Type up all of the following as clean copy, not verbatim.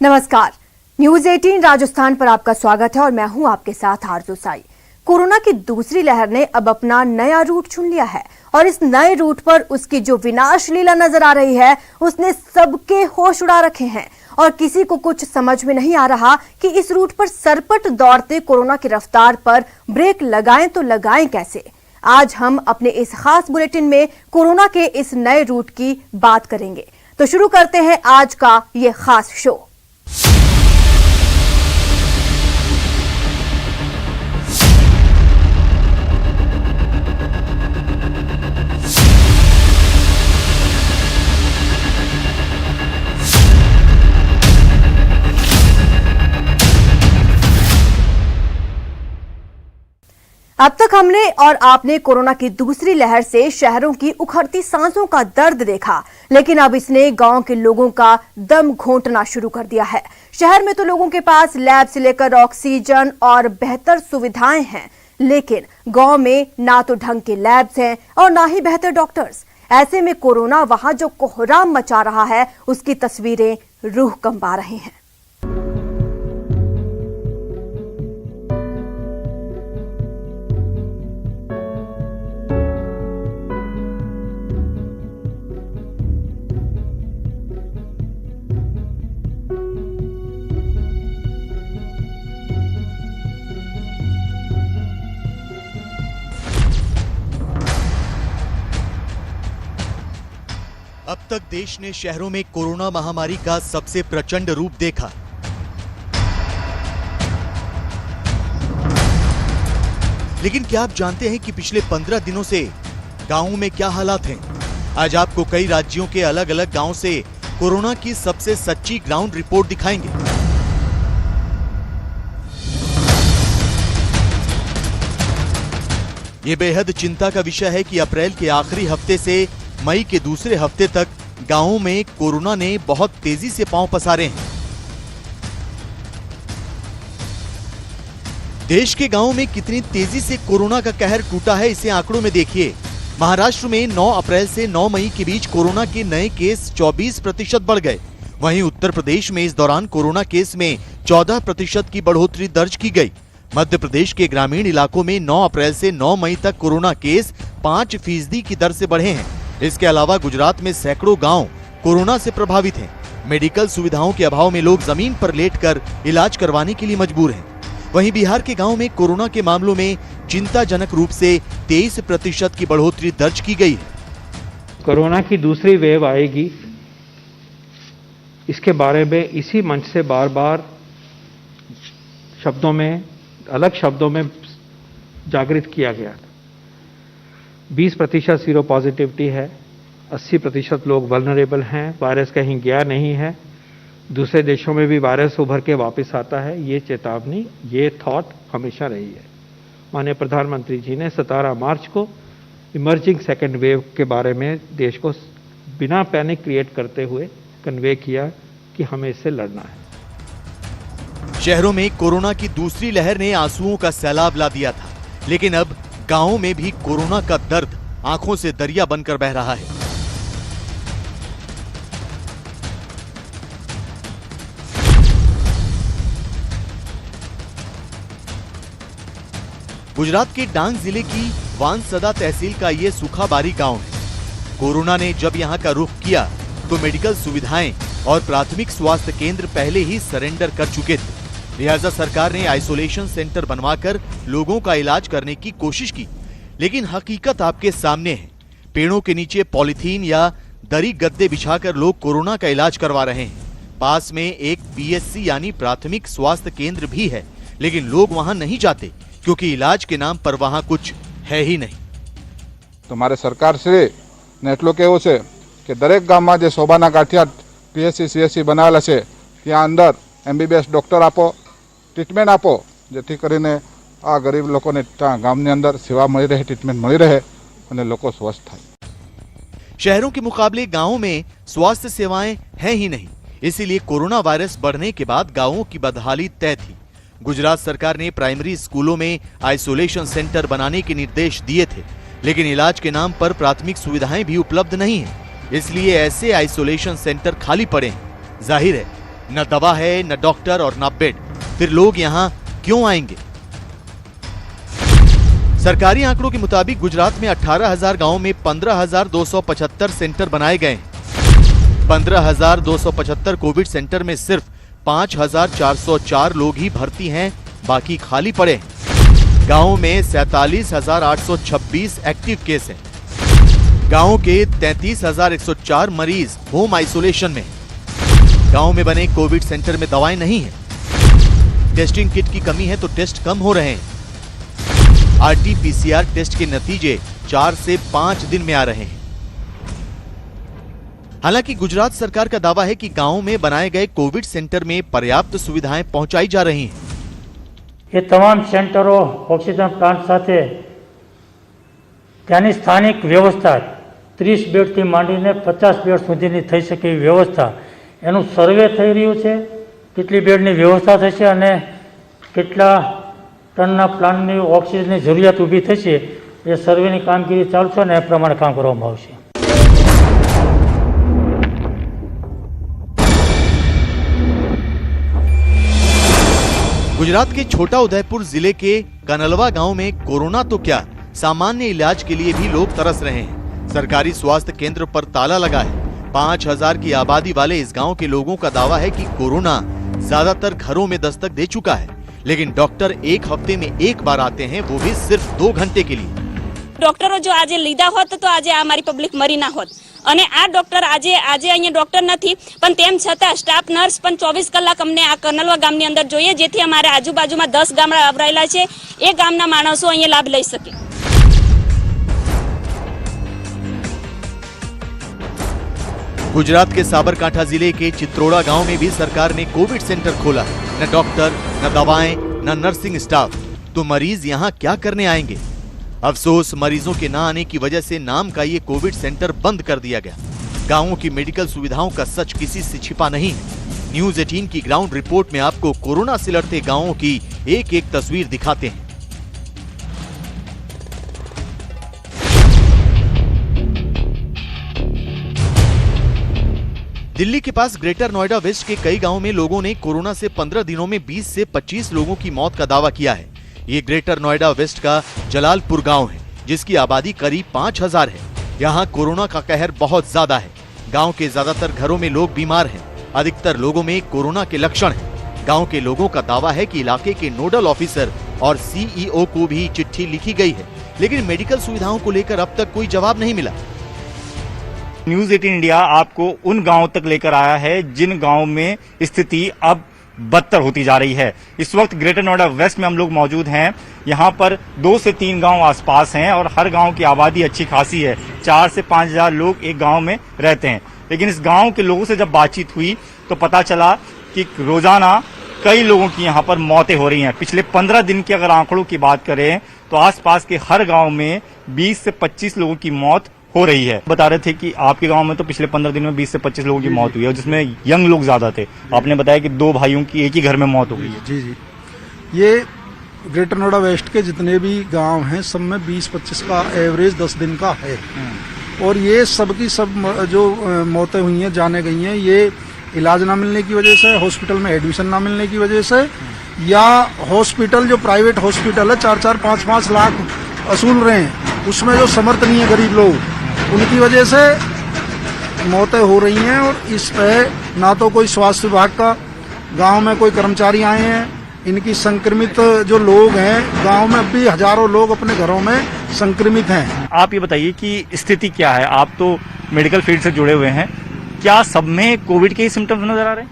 नमस्कार, न्यूज 18 राजस्थान पर आपका स्वागत है और मैं हूं आपके साथ आरजू साई। कोरोना की दूसरी लहर ने अब अपना नया रूट चुन लिया है और इस नए रूट पर उसकी जो विनाश लीला नजर आ रही है उसने सबके होश उड़ा रखे हैं और किसी को कुछ समझ में नहीं आ रहा कि इस रूट पर सरपट दौड़ते कोरोना की रफ्तार पर ब्रेक लगाएं तो लगाएं कैसे। आज हम अपने इस खास बुलेटिन में कोरोना के इस नए रूट की बात करेंगे। तो शुरू करते हैं आज का ये खास शो। अब तक हमने और आपने कोरोना की दूसरी लहर से शहरों की उखड़ती सांसों का दर्द देखा, लेकिन अब इसने गांव के लोगों का दम घोंटना शुरू कर दिया है। शहर में तो लोगों के पास लैब से लेकर ऑक्सीजन और बेहतर सुविधाएं हैं, लेकिन गांव में ना तो ढंग के लैब्स हैं और ना ही बेहतर डॉक्टर्स। ऐसे में कोरोना वहां जो कोहराम मचा रहा है उसकी तस्वीरें रूह कंपा रही हैं। अब तक देश ने शहरों में कोरोना महामारी का सबसे प्रचंड रूप देखा। लेकिन क्या आप जानते हैं कि पिछले 15 दिनों से गांवों में क्या हालात हैं? आज आपको कई राज्यों के अलग अलग गांवों से कोरोना की सबसे सच्ची ग्राउंड रिपोर्ट दिखाएंगे। ये बेहद चिंता का विषय है कि अप्रैल के आखिरी हफ्ते से मई के दूसरे हफ्ते तक गांवों में कोरोना ने बहुत तेजी से पांव पसारे हैं। देश के गांवों में कितनी तेजी से कोरोना का कहर टूटा है इसे आंकड़ों में देखिए। महाराष्ट्र में 9 अप्रैल से 9 मई के बीच कोरोना के नए केस 24% बढ़ गए। वहीं उत्तर प्रदेश में इस दौरान कोरोना केस में 14% की बढ़ोतरी दर्ज की गई। मध्य प्रदेश के ग्रामीण इलाकों में 9 अप्रैल से 9 मई तक कोरोना केस 5% की दर से बढ़े हैं। इसके अलावा गुजरात में सैकड़ों गांव कोरोना से प्रभावित हैं। मेडिकल सुविधाओं के अभाव में लोग जमीन पर लेटकर इलाज करवाने के लिए मजबूर हैं। वहीं बिहार के गांव में कोरोना के मामलों में चिंताजनक रूप से 23% की बढ़ोतरी दर्ज की गई है। कोरोना की दूसरी वेव आएगी, इसके बारे में इसी मंच से बार बार शब्दों में, अलग शब्दों में जागृत किया गया था। 20% सीरो पॉजिटिविटी है, 80% लोग वल्नरेबल हैं, वायरस कहीं गया नहीं है, दूसरे देशों में भी वायरस उभर के वापस आता है। ये चेतावनी, ये थॉट हमेशा रही है। माननीय प्रधानमंत्री जी ने 17 मार्च को इमर्जिंग सेकेंड वेव के बारे में देश को बिना पैनिक क्रिएट करते हुए कन्वे किया कि हमें इससे लड़ना है। शहरों में कोरोना की दूसरी लहर ने आंसुओं का सैलाब ला दिया था, लेकिन अब गांवों में भी कोरोना का दर्द आंखों से दरिया बनकर बह रहा है। गुजरात के डांग जिले की वानसदा तहसील का ये सुखाबारी गांव है। कोरोना ने जब यहां का रुख किया तो मेडिकल सुविधाएं और प्राथमिक स्वास्थ्य केंद्र पहले ही सरेंडर कर चुके थे। लिहाजा सरकार ने आइसोलेशन सेंटर बनवाकर लोगों का इलाज करने की कोशिश की, लेकिन हकीकत आपके सामने है। पेड़ों के नीचे पॉलिथीन या दरी गद्दे बिछाकर लोग कोरोना का इलाज करवा रहे हैं। पास में एक पीएचसी यानी प्राथमिक स्वास्थ्य केंद्र भी है, लेकिन लोग वहां नहीं जाते क्योंकि इलाज के नाम पर वहां कुछ है ही नहीं। તમારે સરકાર શ્રી ને એટલું કહેવું છે કે દરેક ગામમાં જે શોભાના ગાંઠિયા પીએચસી સીએચસી બનાવેલા છે ત્યાં અંદર એમબીબીએસ ડોક્ટર આપો, ટ્રીટમેન્ટ આપો, જેથી કરીને આ ગરીબ લોકોને ગામની અંદર સેવા મળી રહે, ટ્રીટમેન્ટ મળી રહે અને લોકો સ્વસ્થ થાય। शहरों के मुकाबले गांवों में स्वास्थ्य सेवाएं हैं ही नहीं, इसीलिए कोरोना वायरस बढ़ने के बाद गांवों की बदहाली तय थी। गुजरात सरकार ने प्राइमरी स्कूलों में आइसोलेशन सेंटर बनाने के निर्देश दिए थे, लेकिन इलाज के नाम पर प्राथमिक सुविधाएं भी उपलब्ध नहीं है, इसलिए ऐसे आइसोलेशन सेंटर खाली पड़े हैं। जाहिर है न दवा है, न डॉक्टर और न बेड। फिर लोग यहाँ क्यों आएंगे? सरकारी आंकड़ों के मुताबिक गुजरात में 18,000 गांवों में 15,275 सेंटर बनाए गए हैं। 15,275 कोविड सेंटर में सिर्फ 5,404 लोग ही भर्ती हैं, बाकी खाली पड़े हैं। गांवों में 47,826 एक्टिव केस हैं। गांवों के 33,104 मरीज होम आइसोलेशन में। गांव में बने कोविड सेंटर में दवाएं नहीं है। टेस्टिंग किट की कमी है तो टेस्ट कम हो रहे हैं। RT-PCR टेस्ट के नतीजे 4 से 5 दिन में आ रहे हैं। हालांकि गुजरात सरकार का दावा है कि गांव में बनाए गए कोविड सेंटर में पर्याप्त सुविधाएं पहुंचाई जा रही हैं। ये तमाम सेंटरों ऑक्सीजन प्लांट साथे त्यानी स्थानिक व्यवस्था 30 बेडથી માંડીને 50 બેડ સુધીની થઈ શકે એવી વ્યવસ્થા એનું સર્વે થઈ રહ્યું છે। કેટલી બેડની વ્યવસ્થા થશે અને કેટલા ટનના પ્લાન્ટની ઓક્સિજનની જરૂરિયાત ઊભી થશે એ સર્વેની કામગીરી ચાલુ છે અને એ પ્રમાણે કામ કરવામાં આવશે। गुजरात के छोटा उदयपुर जिले के कनलवा गांव में कोरोना तो क्या, सामान्य इलाज के लिए भी लोग तरस रहे हैं। सरकारी स्वास्थ्य केंद्र पर ताला लगा है। 5,000 की आबादी वाले इस गांव के लोगों का दावा है कि कोरोना ज्यादातर घरों में दस्तक दे चुका है, लेकिन डॉक्टर एक हफ्ते में एक बार आते हैं, वो भी सिर्फ 2 घंटे के लिए। डॉक्टरो जो आज लीधा होत तो आज हमारी पब्लिक मरी ना होत। અને આ ડોક્ટર આજે અહીંયા ડોક્ટર નથી, પણ તેમ છતાં સ્ટાફ નર્સ પણ 24 કલાક અમને આ કનલવા ગામની અંદર જોઈએ, જેથી અમારે આજુબાજુમાં 10 ગામડા આવરાયેલા છે, એ ગામના માણસો અહીંયા લાભ લઈ શકે। गुजरात के साबरकांठा जिले के चित्रोड़ा गांव में भी सरकार ने कोविड सेंटर खोला। न डॉक्टर, न दवाएं, न नर्सिंग स्टाफ, तो मरीज यहाँ क्या करने आएंगे? अफसोस, मरीजों के न आने की वजह से नाम का ये कोविड सेंटर बंद कर दिया गया। गांवों की मेडिकल सुविधाओं का सच किसी से छिपा नहीं है। न्यूज़ 18 की ग्राउंड रिपोर्ट में आपको कोरोना से लड़ते गांवों की एक-एक तस्वीर दिखाते हैं। दिल्ली के पास ग्रेटर नोएडा वेस्ट के कई गांवों में लोगों ने कोरोना से 15 दिनों में 20 से 25 लोगों की मौत का दावा किया है। ये ग्रेटर नोएडा वेस्ट का जलालपुर गांव है, जिसकी आबादी करीब 5,000 है। यहाँ कोरोना का कहर बहुत ज्यादा है। गांव के ज्यादातर घरों में लोग बीमार हैं। अधिकतर लोगों में कोरोना के लक्षण हैं। गांव के लोगों का दावा है कि इलाके के नोडल ऑफिसर और CEO को भी चिट्ठी लिखी गई है, लेकिन मेडिकल सुविधाओं को लेकर अब तक कोई जवाब नहीं मिला। न्यूज़ 18 इंडिया आपको उन गांवों तक लेकर आया है जिन गांवों में स्थिति अब बदतर होती जा रही है। इस वक्त ग्रेटर नोएडा वेस्ट में हम लोग मौजूद हैं। यहाँ पर 2 से 3 गांव आसपास हैं और हर गांव की आबादी अच्छी खासी है। 4 से 5,000 लोग एक गांव में रहते हैं। लेकिन इस गांव के लोगों से जब बातचीत हुई तो पता चला कि रोजाना कई लोगों की यहाँ पर मौतें हो रही हैं। पिछले 15 दिन के अगर आंकड़ों की बात करें तो आसपास के हर गांव में 20 से 25 लोगों की मौत हो रही है। बता रहे थे कि आपके गांव में तो पिछले 15 दिन में 20 से 25 लोगों की मौत हुई है, जिसमें यंग लोग ज्यादा थे। आपने बताया कि 2 भाइयों की एक ही घर में मौत हो गई है। जी जी, ये ग्रेटर नोएडा वेस्ट के जितने भी गांव हैं सब में 20-25 का एवरेज 10 दिन का है। और ये सबकी सब जो मौतें हुई हैं, जाने गई हैं, ये इलाज ना मिलने की वजह से, हॉस्पिटल में एडमिशन ना मिलने की वजह से, या हॉस्पिटल जो प्राइवेट हॉस्पिटल है 4-4, 5-5 लाख वसूल रहे हैं, उसमें जो समर्थ नहीं है गरीब लोग, उनकी वजह से मौतें हो रही हैं। और इस पे ना तो कोई स्वास्थ्य विभाग का गांव में कोई कर्मचारी आए हैं। इनकी संक्रमित जो लोग हैं गांव में, अब भी हजारों लोग अपने घरों में संक्रमित हैं। आप ये बताइए कि स्थिति क्या है? आप तो मेडिकल फील्ड से जुड़े हुए हैं, क्या सब में कोविड के ही सिम्टम्स नजर आ रहे हैं?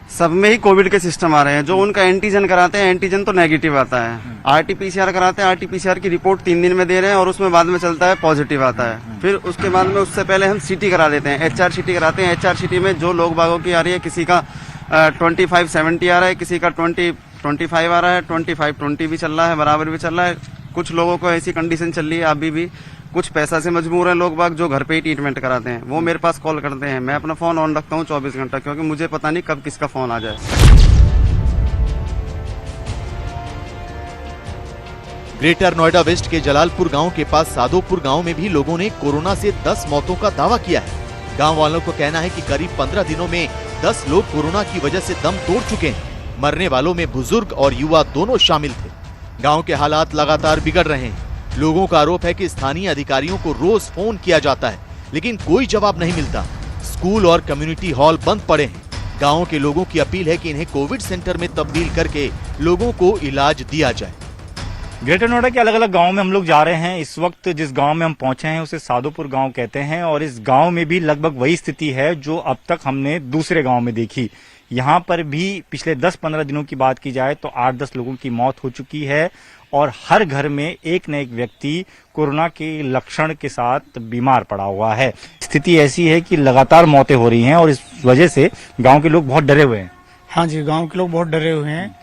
सब में ही कोविड के सिस्टम आ रहे हैं। जो उनका एंटीजन कराते हैं, एंटीजन तो नेगेटिव आता है। RT-PCR कराते हैं, RT-PCR की रिपोर्ट 3 दिन में दे रहे हैं और उसमें बाद में चलता है पॉजिटिव आता है। फिर उसके बाद में उससे पहले हम CT करा देते हैं, HRCT कराते हैं। HRCT में जो लोग बागों की आ रही है, किसी का 25-70 आ रहा है, किसी का 20-25 आ रहा है, 25-20 भी चल रहा है, बराबर भी चल रहा है। कुछ लोगों को ऐसी कंडीशन चल रही है अभी भी, कुछ पैसा से मजबूर हैं लोग बाग जो घर पे ही ट्रीटमेंट कराते हैं, वो मेरे पास कॉल करते हैं। मैं अपना फोन ऑन रखता हूँ 24 घंटा, क्योंकि मुझे पता नहीं कब किसका फोन आ जाए। ग्रेटर नोएडा वेस्ट के जलालपुर गांव के पास सादोपुर गांव में भी लोगों ने कोरोना से 10 मौतों का दावा किया है। गांव वालों को कहना है कि करीब 15 दिनों में 10 लोग कोरोना की वजह से दम तोड़ चुके हैं। मरने वालों में बुजुर्ग और युवा दोनों शामिल थे। गांव के हालात लगातार बिगड़ रहे हैं। लोगों का आरोप है कि स्थानीय अधिकारियों को रोज फोन किया जाता है, लेकिन कोई जवाब नहीं मिलता। स्कूल और कम्युनिटी हॉल बंद पड़े हैं। गांव के लोगों की अपील है कि इन्हें कोविड सेंटर में तब्दील करके लोगों को इलाज दिया जाए। ग्रेटर नोएडा के अलग अलग गांव में हम लोग जा रहे हैं। इस वक्त जिस गांव में हम पहुंचे हैं उसे सादोपुर गांव कहते हैं और इस गांव में भी लगभग वही स्थिति है जो अब तक हमने दूसरे गांव में देखी। यहां पर भी पिछले 10-15 दिनों की बात की जाए तो 8-10 लोगों की मौत हो चुकी है और हर घर में एक न एक व्यक्ति कोरोना के लक्षण के साथ बीमार पड़ा हुआ है। स्थिति ऐसी है कि लगातार मौतें हो रही हैं और इस वजह से गांव के लोग बहुत डरे हुए हैं। हाँ जी, गांव के लोग बहुत डरे हुए हैं।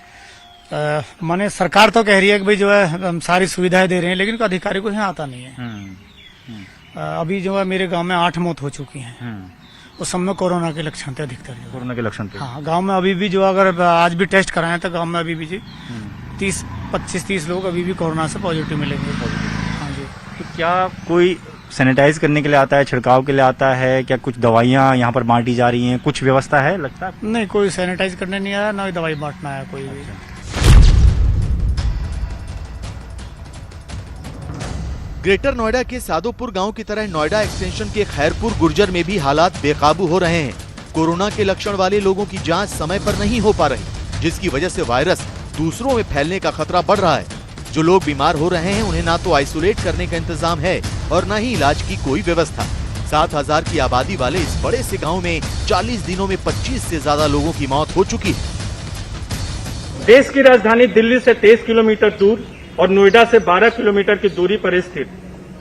माने सरकार तो कह रही है कि भाई जो है हम सारी सुविधाएं दे रहे हैं, लेकिन अधिकारी को यहाँ आता नहीं है। अभी जो है मेरे गांव में 8 मौत हो चुकी हैं। उस सब में कोरोना के लक्षण थे अधिकतर। कोरोना के लक्षण थे। हाँ, गांव में अभी भी जो अगर आज भी टेस्ट कराएं तो गांव में अभी भी 25-30 लोग अभी भी कोरोना से पॉजिटिव मिलेंगे। हाँ जी। तो क्या कोई सैनिटाइज करने के लिए आता है, छिड़काव के लिए आता है? क्या कुछ दवाइयां यहाँ पर बांटी जा रही हैं? कुछ व्यवस्था है लगता है? नहीं, कोई सैनिटाइज करने नहीं आया, ना दवाई बांटना आया कोई भी। ग्रेटर नोएडा के सादोपुर गांव की तरह नोएडा एक्सटेंशन के खैरपुर गुर्जर में भी हालात बेकाबू हो रहे हैं। कोरोना के लक्षण वाले लोगों की जांच समय पर नहीं हो पा रही, जिसकी वजह से वायरस दूसरों में फैलने का खतरा बढ़ रहा है। जो लोग बीमार हो रहे हैं उन्हें ना तो आइसोलेट करने का इंतजाम है और न ही इलाज की कोई व्यवस्था। 7,000 की आबादी वाले इस बड़े से गाँव में 40 दिनों में 25 से ज्यादा लोगों की मौत हो चुकी है। देश की राजधानी दिल्ली से 23 किलोमीटर दूर और नोएडा से 12 किलोमीटर की दूरी पर स्थित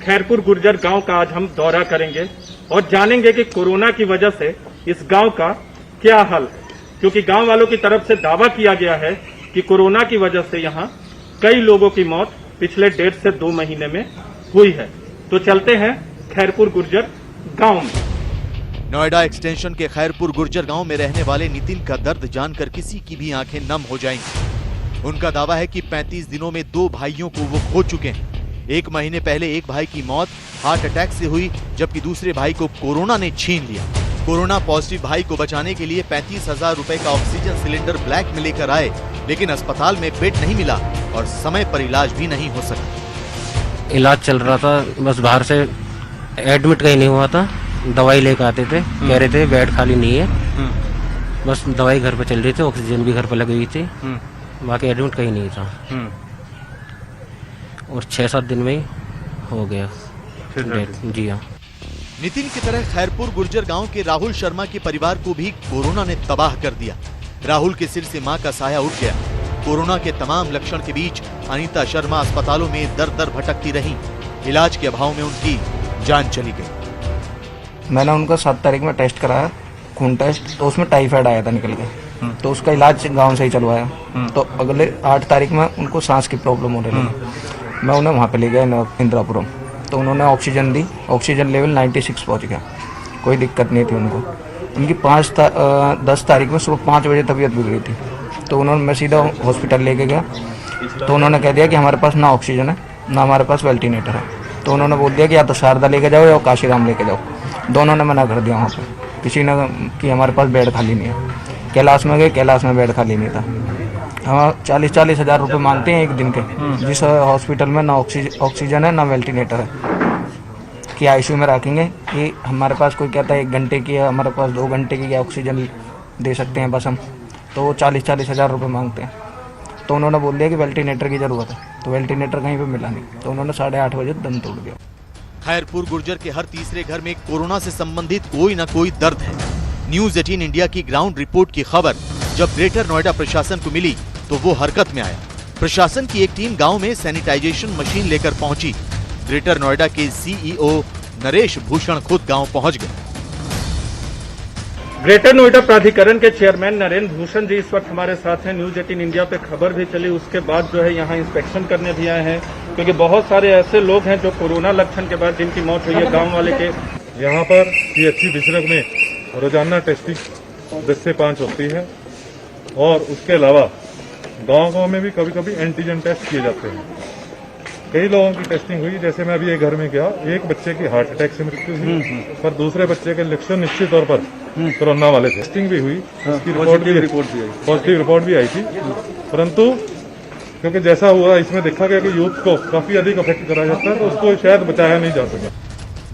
खैरपुर गुर्जर गांव का आज हम दौरा करेंगे और जानेंगे कि कोरोना की वजह से इस गांव का क्या हाल है, क्योंकि गांव वालों की तरफ से दावा किया गया है कि कोरोना की वजह से यहां कई लोगों की मौत पिछले 1.5 से 2 महीने में हुई है। तो चलते हैं खैरपुर गुर्जर गांव में। नोएडा एक्सटेंशन के खैरपुर गुर्जर गांव में रहने वाले नितिन का दर्द जानकर किसी की भी आंखें नम हो जाएंगी। उनका दावा है कि 35 दिनों में 2 भाइयों को वो खो चुके हैं। 1 महीने पहले एक भाई की मौत हार्ट अटैक से हुई, जबकि दूसरे भाई को कोरोना ने छीन लिया। कोरोना पॉजिटिव भाई को बचाने के लिए 35,000 रुपए का ऑक्सीजन सिलेंडर ब्लैक में लेकर आए, लेकिन अस्पताल में बेड नहीं मिला और समय पर इलाज भी नहीं हो सका। इलाज चल रहा था, बस बाहर से एडमिट कहीं नहीं हुआ था। दवाई लेकर आते थे, कह रहे थे बेड खाली नहीं है। बस दवाई घर पे चल रही थी, ऑक्सीजन भी घर पे लगी हुई थी, बाकी एडमिट कहीं नहीं था। और 6-7 दिन में ही हो गया डेथ। जी हाँ। नितिन की तरह खैरपुर गुर्जर गांव के राहुल शर्मा के परिवार को भी कोरोना ने तबाह कर दिया। राहुल के सिर से मां का साया उठ गया। कोरोना के तमाम लक्षण के बीच अनीता शर्मा अस्पतालों में दर दर भटकती रहीं। इलाज के अभाव में उनकी जान चली गई। मैंने उनका 7 तारीख में टेस्ट कराया, खून टेस्ट, तो उसमें टाइफाइड आया था निकल के। तो उसका इलाज गांव से ही चलवाया। तो अगले 8 तारीख में उनको सांस की प्रॉब्लम होने लगी। मैं उन्हें वहाँ पे ले गया इंदिरापुरम, तो उन्होंने ऑक्सीजन दी। ऑक्सीजन लेवल 96 पहुँच गया, कोई दिक्कत नहीं थी उनको। उनकी 10 तारीख में सुबह 5 बजे तबीयत बिगड़ी थी, तो उन्होंने मैं सीधा हॉस्पिटल लेके गया। तो उन्होंने कह दिया कि हमारे पास ना ऑक्सीजन है ना हमारे पास वेंटिलेटर है। तो उन्होंने बोल दिया कि या तो शारदा लेके जाओ या काशीराम लेके जाओ। दोनों ने मना कर दिया वहाँ पे, किसी ने कि हमारे पास बेड खाली नहीं है। कैलाश में गए, कैलाश में बेड खाली नहीं था। हाँ, 40-40 हज़ार रुपये मांगते हैं एक दिन के, जिस हॉस्पिटल में ना ऑक्सीजन है ना वेंटिलेटर है। कि आईसीयू में रखेंगे कि हमारे पास कोई कहता है 1 घंटे की है, हमारे पास 2 घंटे की ऑक्सीजन दे सकते हैं बस हम, तो वो 40-40 हज़ार रुपये मांगते हैं। तो उन्होंने बोल दिया कि वेंटिलेटर की ज़रूरत है, तो वेंटिलेटर कहीं पे मिला नहीं, तो उन्होंने 8:30 बजे दम तोड़ दिया। खैरपुर गुर्जर के हर तीसरे घर में कोरोना से संबंधित कोई न कोई दर्द है। न्यूज़ 18 इंडिया की ग्राउंड रिपोर्ट की खबर जब ग्रेटर नोएडा प्रशासन को मिली तो वो हरकत में आया। प्रशासन की एक टीम गांव में सैनिटाइजेशन मशीन लेकर पहुंची। ग्रेटर नोएडा के सीईओ नरेश भूषण खुद गांव पहुंच गए। ग्रेटर नोएडा प्राधिकरण के चेयरमैन नरेंद्र भूषण जी इस वक्त हमारे साथ हैं। न्यूज़ 18 इंडिया पे खबर भी चली, उसके बाद जो है यहाँ इंस्पेक्शन करने भी आए हैं, क्योंकि बहुत सारे ऐसे लोग हैं जो कोरोना लक्षण के बाद जिनकी मौत हुई है गांव वाले के। यहाँ पर पीएचसी बिशरक में रोजाना टेस्टिंग 10 से 5 होती है और उसके अलावा गांव-गांव में भी कभी-कभी एंटीजन टेस्ट किए जाते हैं। कई लोगों की टेस्टिंग हुई। जैसे मैं अभी एक घर में गया, एक बच्चे की हार्ट अटैक से मृत्यु हुई, पर दूसरे बच्चे के लक्षण निश्चित तौर पर कोरोना वाले थे। टेस्टिंग भी हुई, उसकी पॉजिटिव रिपोर्ट भी आई थी, परंतु क्योंकि जैसा हुआ इसमें देखा गया कि यूथ को काफी अधिक अफेक्ट करा जाता है, तो उसको शायद बचाया नहीं जा सका।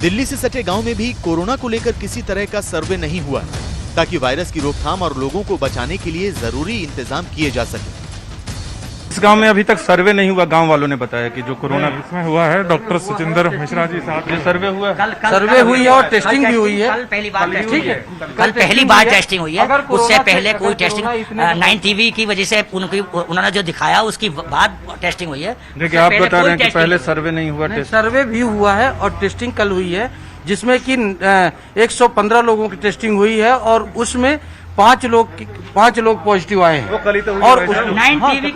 दिल्ली से सटे गांव में भी कोरोना को लेकर किसी तरह का सर्वे नहीं हुआ ताकि वायरस की रोकथाम और लोगों को बचाने के लिए जरूरी इंतजाम किए जा सके। इस गांव में अभी तक सर्वे नहीं हुआ, गांव वालों ने बताया कि जो कोरोना इसमें हुआ है। डॉक्टर सचिंदर मिश्रा जी साहब, ये सर्वे हुआ है, सर्वे हुई है और टेस्टिंग भी हुई है। कल पहली बार टेस्टिंग हुई है। उससे पहले कोई टेस्टिंग 9 टीवी की वजह से उन्होंने जो दिखाया उसकी बाद टेस्टिंग हुई है। देखिए आप बता रहे हैं कि पहले सर्वे नहीं हुआ, सर्वे भी हुआ है और टेस्टिंग कल हुई है, जिसमें कि 115 लोगों की टेस्टिंग हुई है और उसमें 5 लोग पॉजिटिव आए हैं। और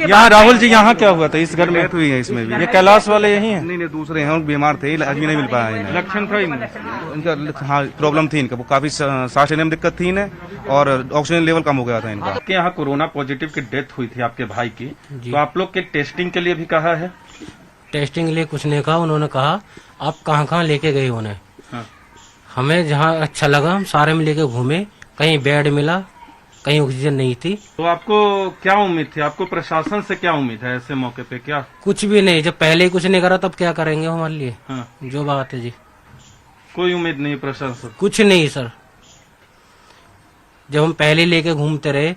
यहाँ राहुल जी यहाँ क्या हुआ था? इस घर में हुई है, इसमें भी ये कैलाश वाले यही हैं? नहीं दूसरे हैं, बीमार थे, इलाज भी नहीं मिल पाया इन्हें। लक्षण था इनका, हाँ प्रॉब्लम थी इनका, वो काफी सांस लेने में दिक्कत थी इन्हें और ऑक्सीजन लेवल कम हो गया था इनका। आपके यहाँ कोरोना पॉजिटिव की डेथ हुई थी आपके भाई की, तो आप लोग के टेस्टिंग के लिए भी कहा है? टेस्टिंग के लिए कुछ नहीं कहा, उन्होंने कहा आप कहाँ लेके गए उन्हें। हमें जहाँ अच्छा लगा हम सारे में लेके घूमे, कहीं बेड मिला, कहीं ऑक्सीजन नहीं थी। तो आपको क्या उम्मीद थी? आपको प्रशासन से क्या उम्मीद है ऐसे मौके पे? क्या कुछ भी नहीं, जब पहले ही कुछ नहीं करा तब क्या करेंगे हमारे लिए? हाँ। जो बात है जी, कोई उम्मीद नहीं प्रशासन? कुछ नहीं सर, जब हम पहले लेके घूमते रहे,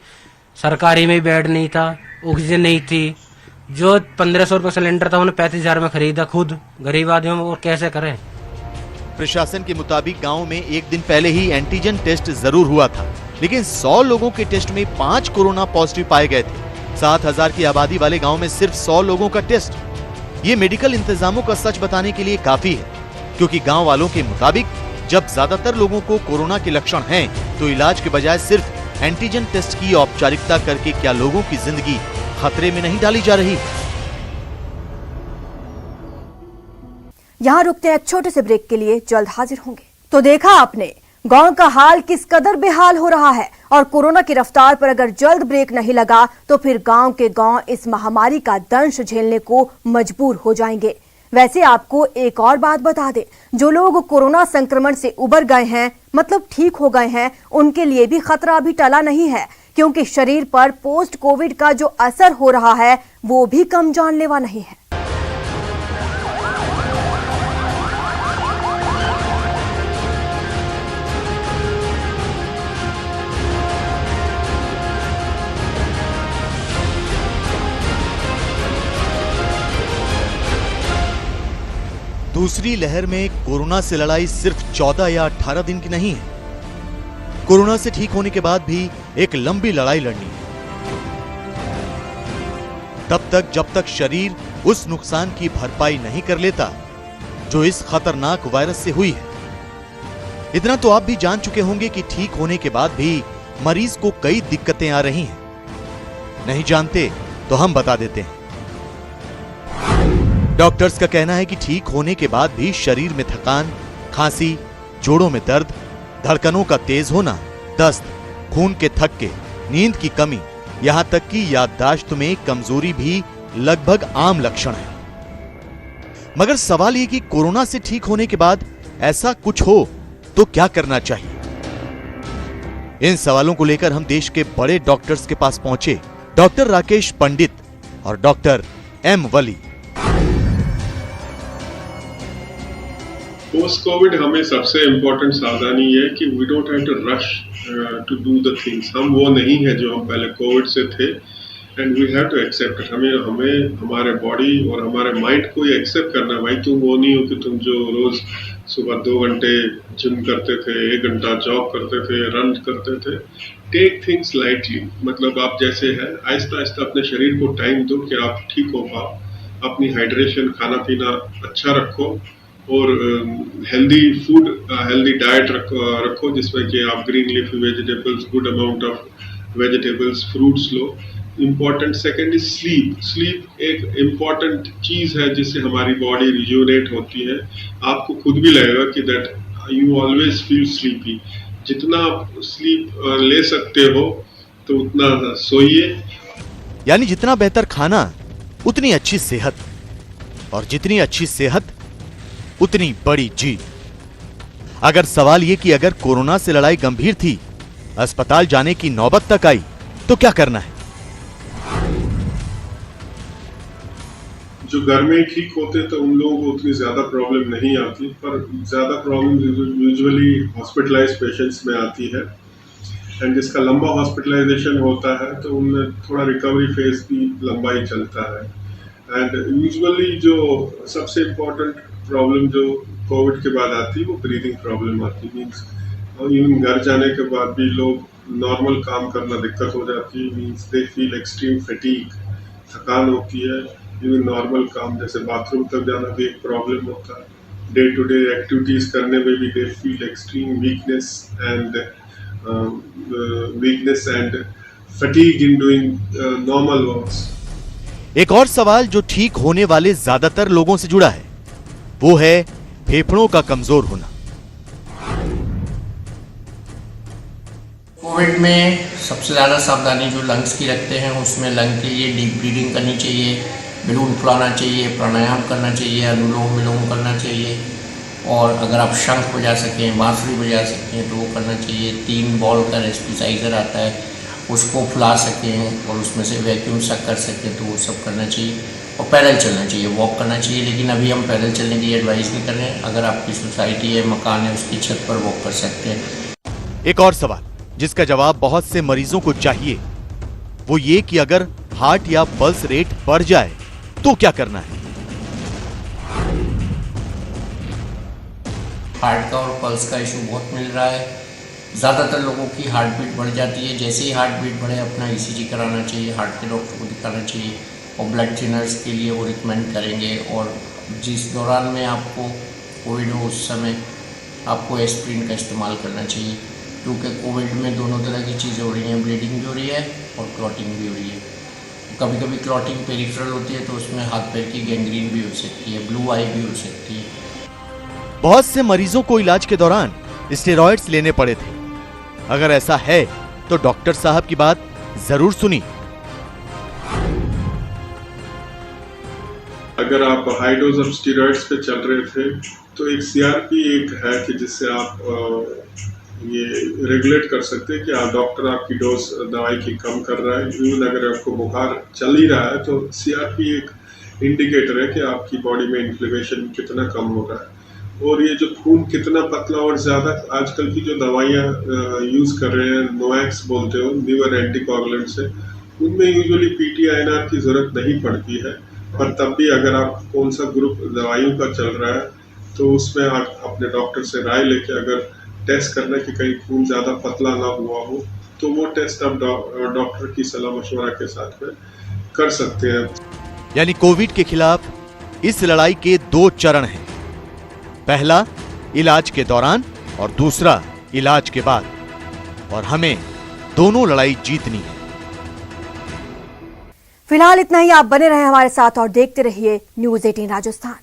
सरकारी में बेड नहीं था, ऑक्सीजन नहीं थी, जो 1500 रुपये सिलेंडर था उन्हें 35,000 में खरीदा खुद, गरीब आदमी में, और कैसे करें? प्रशासन के मुताबिक गांव में एक दिन पहले ही एंटीजन टेस्ट जरूर हुआ था, लेकिन 100 लोगों के टेस्ट में 5 कोरोना पॉजिटिव पाए गए थे। 7,000 की आबादी वाले गांव में सिर्फ 100 लोगों का टेस्ट। ये मेडिकल इंतजामों का सच बताने के लिए काफी है, क्योंकि गांव वालों के मुताबिक जब ज्यादातर लोगों को कोरोना के लक्षण हैं, तो इलाज के बजाय सिर्फ एंटीजन टेस्ट की औपचारिकता करके क्या लोगों की जिंदगी खतरे में नहीं डाली जा रही? यहाँ रुकते हैं एक छोटे से ब्रेक के लिए, जल्द हाजिर होंगे। तो देखा आपने गांव का हाल किस कदर बेहाल हो रहा है, और कोरोना की रफ्तार पर अगर जल्द ब्रेक नहीं लगा तो फिर गांव के गांव इस महामारी का दंश झेलने को मजबूर हो जाएंगे। वैसे आपको एक और बात बता दें, जो लोग कोरोना संक्रमण से उबर गए हैं, मतलब ठीक हो गए हैं, उनके लिए भी खतरा अभी टला नहीं है, क्योंकि शरीर पर पोस्ट कोविड का जो असर हो रहा है वो भी कम जानलेवा नहीं है। दूसरी लहर में कोरोना से लड़ाई सिर्फ 14 या 18 दिन की नहीं है। कोरोना से ठीक होने के बाद भी एक लंबी लड़ाई लड़नी है, तब तक जब तक शरीर उस नुकसान की भरपाई नहीं कर लेता जो इस खतरनाक वायरस से हुई है। इतना तो आप भी जान चुके होंगे कि ठीक होने के बाद भी मरीज को कई दिक्कतें आ रही हैं। नहीं जानते तो हम बता देते हैं। डॉक्टर्स का कहना है कि ठीक होने के बाद भी शरीर में थकान, खांसी, जोड़ों में दर्द, धड़कनों का तेज होना, दस्त, खून के थक्के, नींद की कमी, यहां तक कि याददाश्त में कमजोरी भी लगभग आम लक्षण है। मगर सवाल ये कि कोरोना से ठीक होने के बाद ऐसा कुछ हो तो क्या करना चाहिए? इन सवालों को लेकर हम देश के बड़े डॉक्टर्स के पास पहुंचे, डॉक्टर राकेश पंडित और doctor M Wali. Post covid हमें सबसे इम्पोर्टेंट सावधानी है कि we don't have to rush to do the things. हम वो नहीं है जो हम पहले कोविड से थे, and we have to accept it. हमें हमारे बॉडी और हमारे माइंड को ये एक्सेप्ट करना। भाई तुम वो नहीं हो कि तुम जो रोज सुबह 2 घंटे जिम करते थे, 1 घंटा जॉब करते थे, रन करते थे। टेक थिंग्स लाइटली, मतलब आप जैसे है आहिस्ता आहिस्ता अपने शरीर को टाइम दो कि आप ठीक हो पाओ। अपनी हाइड्रेशन, खाना पीना अच्छा रखो और हेल्दी फूड, हेल्दी डाइट रखो जिसमें कि आप green leafy vegetables, good amount of vegetables, fruits low. Important second is sleep. Sleep एक इम्पॉर्टेंट चीज है जिससे हमारी बॉडी रिजुनेट होती है। आपको खुद भी लगेगा कि that you always feel sleepy. जितना आप स्लीप ले सकते हो तो उतना सोइए। यानी जितना बेहतर खाना उतनी अच्छी सेहत। और जितनी अच्छी सेहत उतनी बड़ी जीत। अगर सवाल ये कि अगर कोरोना से लड़ाई गंभीर थी, अस्पताल जाने की नौबत तक आई, तो क्या करना है? जो घर में ठीक होते तो उन लोगों को उतनी ज्यादा प्रॉब्लम नहीं आती, पर ज्यादा प्रॉब्लम यूजुअली हॉस्पिटलाइज पेशेंट्स में आती है। एंड जिसका लंबा हॉस्पिटलाइजेशन होता है तो उनमें थोड़ा रिकवरी फेज भी लंबा ही चलता है। एंड यूजुअली जो सबसे इम्पोर्टेंट प्रॉब्लम जो कोविड के बाद आती है वो ब्रीदिंग प्रॉब्लम आती है। मीन्स इवन घर जाने के बाद भी लोग नॉर्मल काम करना दिक्कत हो जाती है। Means they feel extreme fatigue, थकान होती है। इवन नॉर्मल काम जैसे बाथरूम तक जाना भी एक प्रॉब्लम होता है। डे टू डे एक्टिविटीज करने में भी they feel extreme weakness and fatigue in doing normal works. एक और सवाल जो ठीक होने वाले ज्यादातर लोगों से जुड़ा है, वो है फेफड़ों का कमजोर होना। कोविड में सबसे ज़्यादा सावधानी जो लंग्स की रखते हैं, उसमें लंग के लिए डीप ब्रीदिंग करनी चाहिए, बलून फुलाना चाहिए, प्राणायाम करना चाहिए, अनुलोम विलोम करना चाहिए, और अगर आप शंख बजा सकें, बांसुरी बजा सकें तो वो करना चाहिए। 3 बॉल का रेस्पिसाइजर आता है, उसको फुला सकें और उसमें से वैक्यूम सक कर सकें तो वो सब करना चाहिए। और पैदल चलना चाहिए, वॉक करना चाहिए, लेकिन अभी हम पैदल चलने की एडवाइस नहीं कर रहे हैं। अगर आपकी सोसाइटी है, मकान है, उसकी छत पर वॉक कर सकते हैं। एक और सवाल जिसका जवाब बहुत से मरीजों को चाहिए, वो ये कि अगर हार्ट या पल्स रेट बढ़ जाए तो क्या करना है? हार्ट का और पल्स का इशू बहुत मिल रहा है। ज़्यादातर लोगों की हार्ट बीट बढ़ जाती है। जैसे ही हार्ट बीट बढ़े अपना ECG कराना चाहिए, हार्ट के डॉक्टर को दिखाना चाहिए, और ब्लड थिनर्स के लिए वो रिकमेंड करेंगे। और जिस दौरान में आपको कोविड हो उस समय आपको एस्प्रिन का इस्तेमाल करना चाहिए, क्योंकि कोविड में दोनों तरह की चीज़ें हो रही हैं, ब्लीडिंग भी हो रही है और क्लॉटिंग भी हो रही है। कभी कभी क्लॉटिंग पेरिफेरल होती है तो उसमें हाथ पैर की गैंग्रीन भी हो सकती है, ब्लू आई भी हो सकती है। बहुत से मरीजों को इलाज के दौरान स्टेरॉइड्स लेने पड़े थे। अगर ऐसा है तो डॉक्टर साहब की बात जरूर सुनी। अगर आप हाई डोज ऑफ स्टेरॉइड्स पे चल रहे थे तो एक CRP एक है कि जिससे आप ये रेगुलेट कर सकते हैं कि डॉक्टर आपकी डोज दवाई की कम कर रहा है। इवन अगर आपको बुखार चल ही रहा है तो CRP एक इंडिकेटर है कि आपकी बॉडी में इन्फ्लेमेशन कितना कम हो रहा है। और ये जो खून कितना पतला और ज्यादा, आजकल की जो दवाइयाँ यूज कर रहे हैं, नोएक्स बोलते हो, न्यूअर एंटीकोगुलेंट्स है, उनमें यूजुअली PT-INR की जरूरत नहीं पड़ती है। पर तब भी अगर आप कौन सा ग्रुप दवाइयों का चल रहा है तो उसमें आप अपने डॉक्टर से राय लेके अगर टेस्ट करना कि कहीं खून ज्यादा पतला ना हुआ हो तो वो टेस्ट आप डॉक्टर की सलाह मशवरा के साथ में कर सकते हैं। यानी कोविड के खिलाफ इस लड़ाई के 2 चरण हैं, पहला इलाज के दौरान और दूसरा इलाज के बाद, और हमें दोनों लड़ाई जीतनी है। फिलहाल इतना ही। आप बने रहे हमारे साथ और देखते रहिए News 18 राजस्थान।